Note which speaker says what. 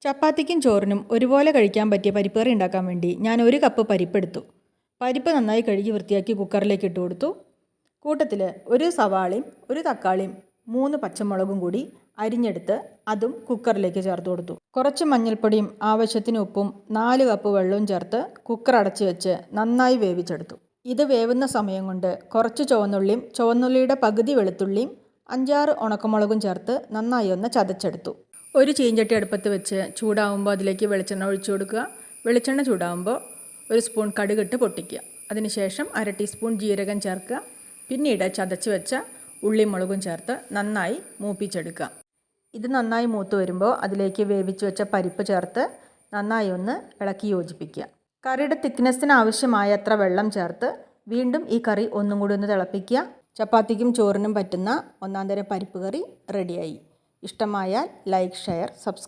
Speaker 1: ചപ്പാത്തിക്കും ചോറിനും ഒരുപോലെ കഴിക്കാൻ പറ്റിയ പരിപ്പ് കറി ഉണ്ടാക്കാൻ വേണ്ടി ഞാൻ 1 കപ്പ് പരിപ്പെടുത്തു. പരിപ്പ് നന്നായി കഴുകി വൃത്തിയാക്കി കുക്കറിലേക്ക് ഇട്ട് കൊടുത്തു. കൂട്ടത്തിൽ ഒരു സവാളയും ഒരു തക്കാളിയും 3 പച്ചമുളകും കൂടി അരിഞ്ഞെടുത്ത് അതും കുക്കറിലേക്ക് ചേർത്ത് കൊടുത്തു. കുറച്ച് മഞ്ഞൾപ്പൊടിയും ആവശ്യത്തിന് ഉപ്പും 4 കപ്പ് വെള്ളവും ചേർത്ത് കുക്കർ അടച്ചു വെച്ച് നന്നായി വേവിച്ചെടുത്തു. ഇത് വേവുന്ന സമയം കൊണ്ട് കുറച്ച് ചുവന്നുള്ളിയും ചുവന്നുള്ളിയുടെ പകുതി വെളുത്തുള്ളിയും 5-6 ഉണക്കമുളകും ചേർത്ത് നന്നായി ഒന്ന് ചതച്ചെടുത്തു. ഒരു ചീഞ്ചട്ടി അടുപ്പത്ത് വെച്ച് ചൂടാവുമ്പോൾ അതിലേക്ക് വെളിച്ചെണ്ണ ഒഴിച്ചു കൊടുക്കുക. വെളിച്ചെണ്ണ ചൂടാവുമ്പോൾ 1 സ്പൂൺ കടുകിട്ട് പൊട്ടിക്കുക. അതിനുശേഷം 1/2 ടീസ്പൂൺ ജീരകം ചേർക്കുക. പിന്നീട് ചതച്ച് വെച്ച ഉള്ളിയും മുളകും ചേർത്ത് നന്നായി മൂപ്പിച്ചെടുക്കുക. ഇത് നന്നായി മൂത്ത് വരുമ്പോൾ അതിലേക്ക് വേവിച്ച് വെച്ച പരിപ്പ് ചേർത്ത് നന്നായി ഒന്ന് ഇളക്കി യോജിപ്പിക്കുക. കറിയുടെ തിക്നെസ്സിന് ആവശ്യമായ അത്ര വെള്ളം ചേർത്ത് വീണ്ടും ഈ കറി ഒന്നും കൂടി ഒന്ന് തിളപ്പിക്കുക. ചപ്പാത്തിക്കും ചോറിനും പറ്റുന്ന ഒന്നാം തരം പരിപ്പ് കറി റെഡിയായി. ഇഷ്ടമായാൽ ലൈക്ക്, ഷെയർ, സബ്സ്ക്രൈബ്.